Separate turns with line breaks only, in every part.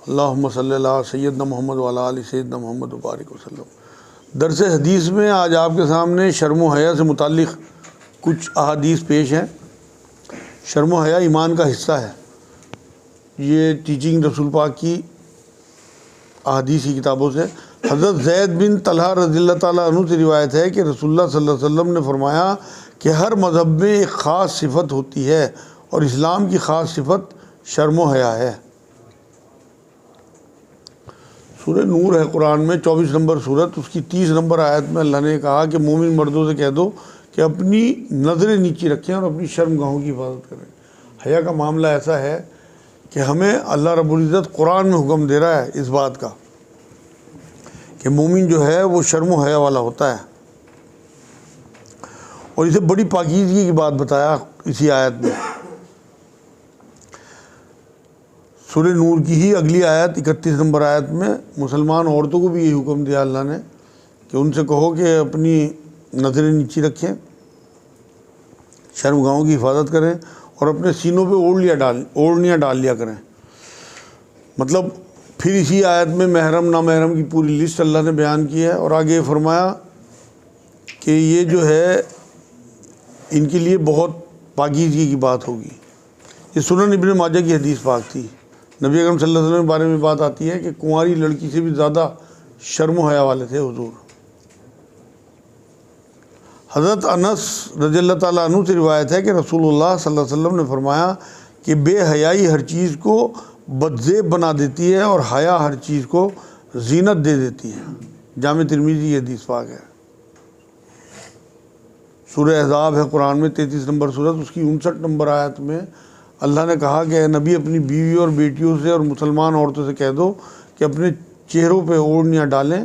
اللہم صلی اللہ سیدنا محمد وعلی آل سیدنا محمد وبارک وسلم۔ درس حدیث میں آج آپ کے سامنے شرم و حیا سے متعلق کچھ احادیث پیش ہیں۔ شرم و حیا ایمان کا حصہ ہے۔ یہ ٹیچنگ رسول پاک کی احادیث کی کتابوں سے حضرت زید بن طلحہ رضی اللہ تعالیٰ عنہ سے روایت ہے کہ رسول اللہ صلی اللہ علیہ وسلم نے فرمایا کہ ہر مذہب میں ایک خاص صفت ہوتی ہے اور اسلام کی خاص صفت شرم و حیا ہے۔ سورہ نور ہے قرآن میں 24 نمبر سورت، اس کی 30 نمبر آیت میں اللہ نے کہا کہ مومن مردوں سے کہہ دو کہ اپنی نظریں نیچی رکھیں اور اپنی شرم گاہوں کی حفاظت کریں۔ حیا کا معاملہ ایسا ہے کہ ہمیں اللہ رب العزت قرآن میں حکم دے رہا ہے اس بات کا کہ مومن جو ہے وہ شرم و حیا والا ہوتا ہے، اور اسے بڑی پاکیزگی کی بات بتایا اسی آیت میں۔ سورہ نور کی ہی اگلی آیت 31 نمبر آیت میں مسلمان عورتوں کو بھی یہی حکم دیا اللہ نے کہ ان سے کہو کہ اپنی نظریں نیچی رکھیں، شرم گاہوں کی حفاظت کریں اور اپنے سینوں پہ اوڑھنیاں ڈال لیا کریں۔ مطلب پھر اسی آیت میں محرم نامحرم کی پوری لسٹ اللہ نے بیان کی ہے، اور آگے فرمایا کہ یہ جو ہے ان کے لیے بہت پاکیزگی کی بات ہوگی۔ یہ سنن ابن ماجہ کی حدیث پاک تھی۔ نبی اکرم صلی اللہ علیہ وسلم کے بارے میں بات آتی ہے کہ کنواری لڑکی سے بھی زیادہ شرم و حیا والے تھے حضور۔ حضرت انس رضی اللہ تعالیٰ عنہ سے روایت ہے کہ رسول اللہ صلی اللہ علیہ وسلم نے فرمایا کہ بے حیائی ہر چیز کو بدزیب بنا دیتی ہے اور حیا ہر چیز کو زینت دے دیتی ہے۔ جامع ترمذی یہ حدیث پاک ہے۔ سورہ احزاب ہے قرآن میں 33 نمبر سورت، اس کی 59 نمبر آیت میں اللہ نے کہا کہ اے نبی اپنی بیوی اور بیٹیوں سے اور مسلمان عورتوں سے کہہ دو کہ اپنے چہروں پہ اوڑھنیاں ڈالیں،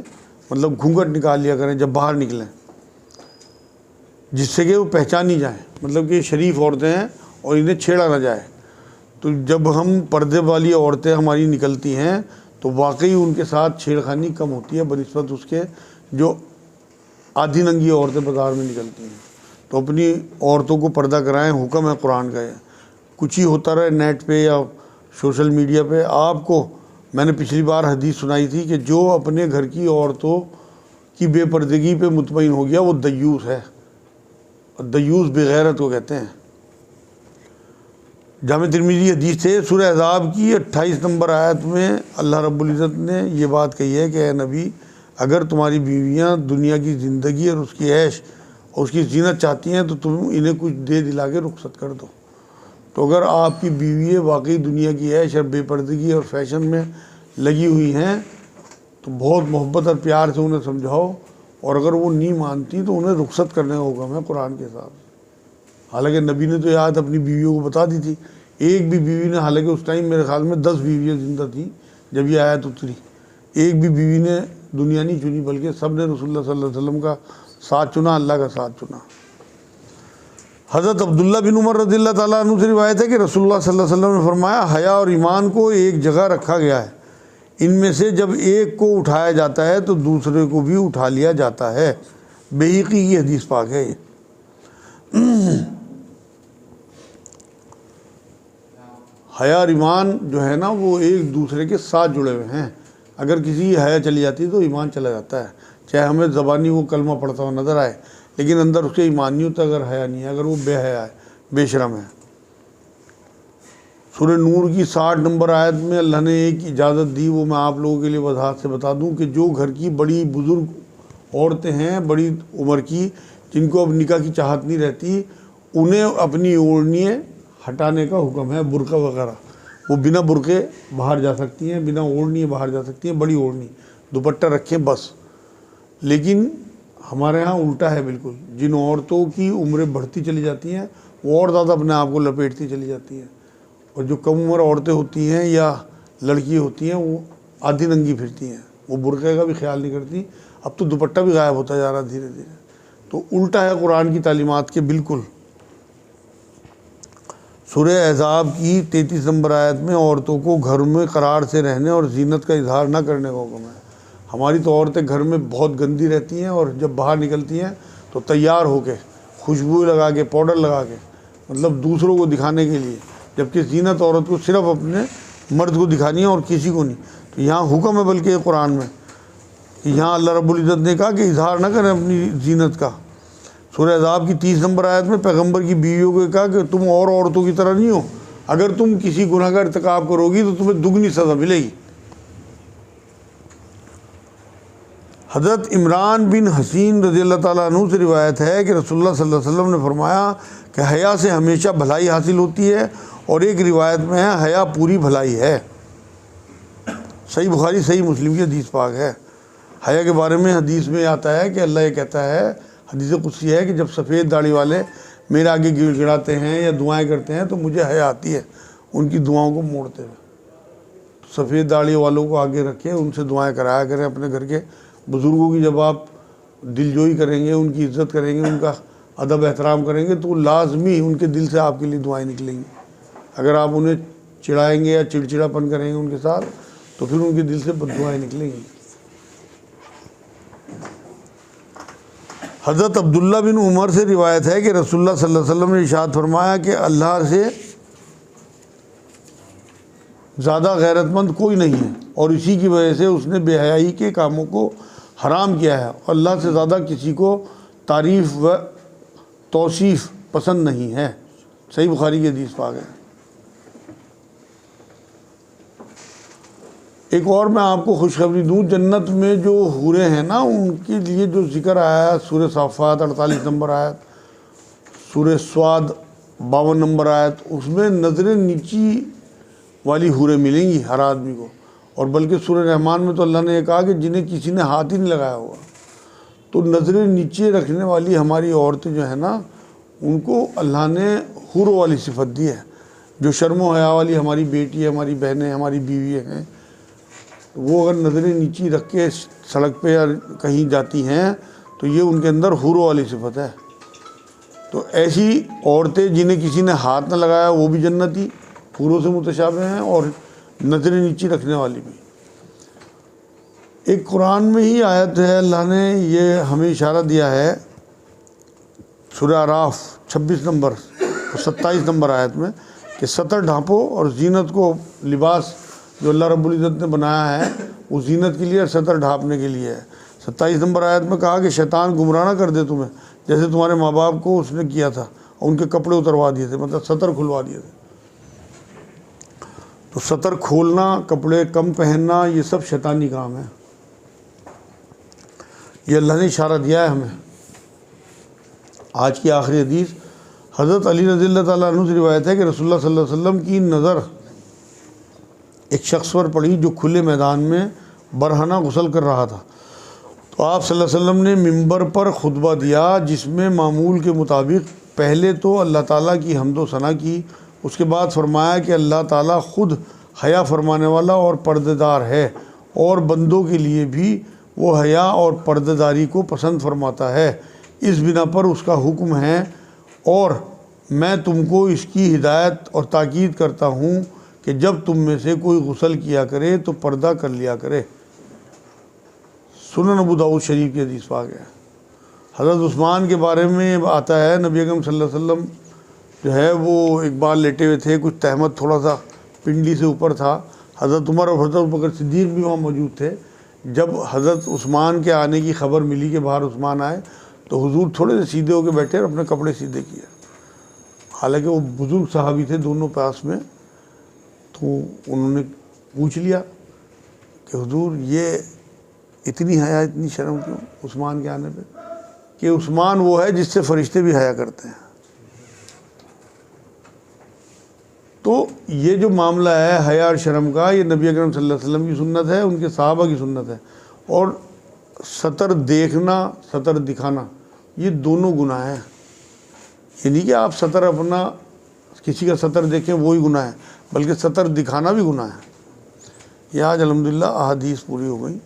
مطلب گھونگھٹ نکال لیا کریں جب باہر نکلیں، جس سے کہ وہ پہچانی جائیں، مطلب کہ شریف عورتیں ہیں اور انہیں چھیڑا نہ جائے۔ تو جب ہم پردے والی عورتیں ہماری نکلتی ہیں تو واقعی ان کے ساتھ چھیڑخانی کم ہوتی ہے بنسبت اس کے جو آدھی ننگی عورتیں بازار میں نکلتی ہیں۔ تو اپنی عورتوں کو پردہ کرائیں، حکم ہے قرآن کا۔ یہ کچھ ہی ہوتا رہے نیٹ پہ یا سوشل میڈیا پہ، آپ کو میں نے پچھلی بار حدیث سنائی تھی کہ جو اپنے گھر کی عورتوں کی بے پردگی پہ مطمئن ہو گیا وہ دیوس ہے، اور دیوس بغیرت کو کہتے ہیں۔ جامع ترمذی حدیث ہے۔ سورہ احزاب کی 28 نمبر آیت میں اللہ رب العزت نے یہ بات کہی ہے کہ اے نبی اگر تمہاری بیویاں دنیا کی زندگی اور اس کی عیش اور اس کی زینت چاہتی ہیں تو تم انہیں کچھ دے دلا کے رخصت کر دو۔ تو اگر آپ کی بیوی واقعی دنیا کی عیش اور بے پردگی اور فیشن میں لگی ہوئی ہیں تو بہت محبت اور پیار سے انہیں سمجھاؤ، اور اگر وہ نہیں مانتی تو انہیں رخصت کرنے کا حکم ہے قرآن کے حساب۔ حالانکہ نبی نے تو یہ آیت اپنی بیویوں کو بتا دی تھی، ایک بھی بیوی نے، حالانکہ اس ٹائم میرے خیال میں 10 بیویاں زندہ تھیں جب یہ آیت اتری، ایک بھی بیوی نے دنیا نہیں چنی، بلکہ سب نے رسول اللہ صلی اللہ علیہ وسلم کا ساتھ چنا، اللہ کا ساتھ چنا۔ حضرت عبداللہ بن عمر رضی اللہ تعالیٰ عنہ سے روایت ہے کہ رسول اللہ صلی اللہ علیہ وسلم نے فرمایا حیا اور ایمان کو ایک جگہ رکھا گیا ہے، ان میں سے جب ایک کو اٹھایا جاتا ہے تو دوسرے کو بھی اٹھا لیا جاتا ہے۔ بہقی کی حدیث پاک ہے یہ۔ حیا اور ایمان جو ہے نا وہ ایک دوسرے کے ساتھ جڑے ہوئے ہیں۔ اگر کسی کی حیا چلی جاتی ہے تو ایمان چلا جاتا ہے، چاہے ہمیں زبانی وہ کلمہ پڑھتا ہوا نظر آئے لیکن اندر اس کے ایمان نہیں ہوتا اگر حیا نہیں ہے، اگر وہ بے حیا ہے، بے شرم ہے۔ سورہ نور کی 60 نمبر آیت میں اللہ نے ایک اجازت دی، وہ میں آپ لوگوں کے لیے وضاحت سے بتا دوں کہ جو گھر کی بڑی بزرگ عورتیں ہیں بڑی عمر کی، جن کو اب نکاح کی چاہت نہیں رہتی، انہیں اپنی اوڑھنیاں ہٹانے کا حکم ہے۔ برقع وغیرہ وہ بنا برقعے باہر جا سکتی ہیں، بنا اوڑھنیے باہر جا سکتی ہیں، بڑی اوڑھنی دوپٹہ رکھیں بس۔ لیکن ہمارے ہاں الٹا ہے بالکل، جن عورتوں کی عمریں بڑھتی چلی جاتی ہیں وہ اور زیادہ اپنے آپ کو لپیٹتی چلی جاتی ہیں، اور جو کم عمر عورتیں ہوتی ہیں یا لڑکی ہوتی ہیں وہ آدھی ننگی پھرتی ہیں، وہ برقعے کا بھی خیال نہیں کرتی۔ اب تو دوپٹہ بھی غائب ہوتا جا رہا دھیرے دھیرے، تو الٹا ہے قرآن کی تعلیمات کے بالکل۔ سورہ احزاب کی 33 نمبر آیت میں عورتوں کو گھر میں قرار سے رہنے اور زینت کا اظہار نہ کرنے کا حکم ہے۔ ہماری تو عورتیں گھر میں بہت گندی رہتی ہیں اور جب باہر نکلتی ہیں تو تیار ہو کے خوشبو لگا کے پاؤڈر لگا کے، مطلب دوسروں کو دکھانے کے لیے، جبکہ زینت عورت کو صرف اپنے مرد کو دکھانی ہے اور کسی کو نہیں. تو یہاں حکم ہے بلکہ قرآن میں کہ یہاں اللہ رب العزت نے کہا کہ اظہار نہ کریں اپنی زینت کا. سورہ احزاب کی 30 نمبر آیت میں پیغمبر کی بیویوں کو کہا کہ تم اور عورتوں کی طرح نہیں ہو، اگر تم کسی گناہ کا ارتکاب کرو گی تو تمہیں دگنی سزا ملے گی. حضرت عمران بن حسین رضی اللہ تعالیٰ عنہ سے روایت ہے کہ رسول اللہ صلی اللہ علیہ وسلم نے فرمایا کہ حیا سے ہمیشہ بھلائی حاصل ہوتی ہے، اور ایک روایت میں ہے حیا پوری بھلائی ہے. صحیح بخاری صحیح مسلم کی حدیث پاک ہے. حیا کے بارے میں حدیث میں آتا ہے کہ اللہ یہ کہتا ہے، حدیث قدسی ہے کہ جب سفید داڑھی والے میرے آگے گڑ گڑاتے ہیں یا دعائیں کرتے ہیں تو مجھے حیا آتی ہے ان کی دعاؤں کو موڑتے ہوئے. سفید داڑھی والوں کو آگے رکھیں، ان سے دعائیں کرایا کریں. اپنے گھر کے بزرگوں کی جب آپ دل جوئی کریں گے، ان کی عزت کریں گے، ان کا ادب احترام کریں گے تو لازمی ان کے دل سے آپ کے لیے دعائیں نکلیں گی. اگر آپ انہیں چڑھائیں گے یا چڑچڑاپن کریں گے ان کے ساتھ تو پھر ان کے دل سے بد دعائیں نکلیں گی. حضرت عبداللہ بن عمر سے روایت ہے کہ رسول اللہ صلی اللہ علیہ وسلم نے ارشاد فرمایا کہ اللہ سے زیادہ غیرت مند کوئی نہیں ہے، اور اسی کی وجہ سے اس نے بے حیائی کے کاموں کو حرام کیا ہے، اور اللہ سے زیادہ کسی کو تعریف و توصیف پسند نہیں ہے. صحیح بخاری کی حدیث پاک ہے. ایک اور میں آپ کو خوشخبری دوں، جنت میں جو حوریں ہیں نا ان کے لیے جو ذکر آیا ہے سورہ صافات 48 نمبر آیت، سورہ سواد 52 نمبر آیت، اس میں نظر نیچی والی حوریں ملیں گی ہر آدمی کو. اور بلکہ سورہ رحمان میں تو اللہ نے یہ کہا کہ جنہیں کسی نے ہاتھ ہی نہیں لگایا ہوا. تو نظر نیچے رکھنے والی ہماری عورتیں جو ہیں نا ان کو اللہ نے حوروں والی صفت دی ہے. جو شرم و حیا والی ہماری بیٹی ہے، ہماری بہنیں، ہماری بیوییں ہیں، وہ اگر نظریں نیچی رکھ کے سڑک پہ یا کہیں جاتی ہیں تو یہ ان کے اندر حوروں والی صفت ہے. تو ایسی عورتیں جنہیں کسی نے ہاتھ نہ لگایا وہ بھی جنتی، حوروں سے متشابہ ہیں، اور نظریں نیچی رکھنے والی بھی. ایک قرآن میں ہی آیت ہے، اللہ نے یہ ہمیں اشارہ دیا ہے سورہ اعراف 26 نمبر اور 27 نمبر آیت میں کہ ستر ڈھانپو اور زینت کو لباس جو اللہ رب العزت نے بنایا ہے وہ زینت کے لیے اور ستر ڈھانپنے کے لیے ہے. 27 نمبر آیت میں کہا کہ شیطان گمراہ نہ کر دے تمہیں جیسے تمہارے ماں باپ کو اس نے کیا تھا اور ان کے کپڑے اتروا دیے تھے، مطلب ستر کھلوا دیے تھے. تو ستر کھولنا، کپڑے کم پہننا، یہ سب شیطانی کام ہے. یہ اللہ نے اشارہ دیا ہے ہمیں. آج کی آخری حدیث حضرت علی رضی اللہ تعالیٰ عنہ سے روایت ہے کہ رسول اللہ صلی اللہ علیہ وسلم کی نظر ایک شخص پر پڑی جو کھلے میدان میں برہنہ غسل کر رہا تھا. تو آپ صلی اللہ علیہ وسلم نے ممبر پر خطبہ دیا جس میں معمول کے مطابق پہلے تو اللہ تعالیٰ کی حمد و ثنا کی، اس کے بعد فرمایا کہ اللہ تعالیٰ خود حیا فرمانے والا اور پردے دار ہے، اور بندوں کے لیے بھی وہ حیا اور پردے داری کو پسند فرماتا ہے. اس بنا پر اس کا حکم ہے، اور میں تم کو اس کی ہدایت اور تاکید کرتا ہوں کہ جب تم میں سے کوئی غسل کیا کرے تو پردہ کر لیا کرے. سنن ابو داؤد شریف کی حدیث پاک ہے. حضرت عثمان کے بارے میں آتا ہے نبی اکرم صلی اللہ علیہ وسلم جو ہے وہ ایک بار لیٹے ہوئے تھے، کچھ تہمت تھوڑا سا پنڈلی سے اوپر تھا. حضرت عمر اور حضرت بکر صدیق بھی وہاں موجود تھے. جب حضرت عثمان کے آنے کی خبر ملی کہ باہر عثمان آئے تو حضور تھوڑے سے سیدھے ہو کے بیٹھے اور اپنے کپڑے سیدھے کیے. حالانکہ وہ بزرگ صحابی تھے دونوں پاس میں. تو انہوں نے پوچھ لیا کہ حضور یہ اتنی حیا اتنی شرم کیوں عثمان کے آنے پہ؟ کہ عثمان وہ ہے جس سے فرشتے بھی حیا کرتے ہیں. تو یہ جو معاملہ ہے حیا اور شرم کا، یہ نبی اکرم صلی اللہ علیہ وسلم کی سنت ہے، ان کے صحابہ کی سنت ہے. اور ستر دیکھنا، ستر دکھانا، یہ دونوں گناہ ہیں. یہ نہیں کہ آپ ستر اپنا کسی کا ستر دیکھیں وہی گناہ ہے، بلکہ ستر دکھانا بھی گناہ ہے. یہ آج الحمدللہ احادیث پوری ہو گئی.